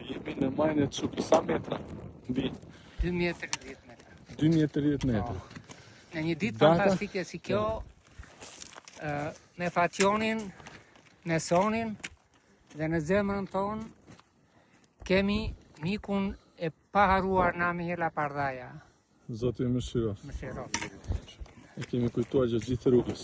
Jemi në majën e Çukut, sa metra? Mbi 2030 metra. 2030 metra. Në një ditë fantastike si kjo, me Fationin, me Sonin dhe në zemrën tonë kemi mikun e paharuar Namihela Pardhaja. Zoti më mëshiroft. Mëshiroft. E kemi kujtuar gjatë gjithë rrugës.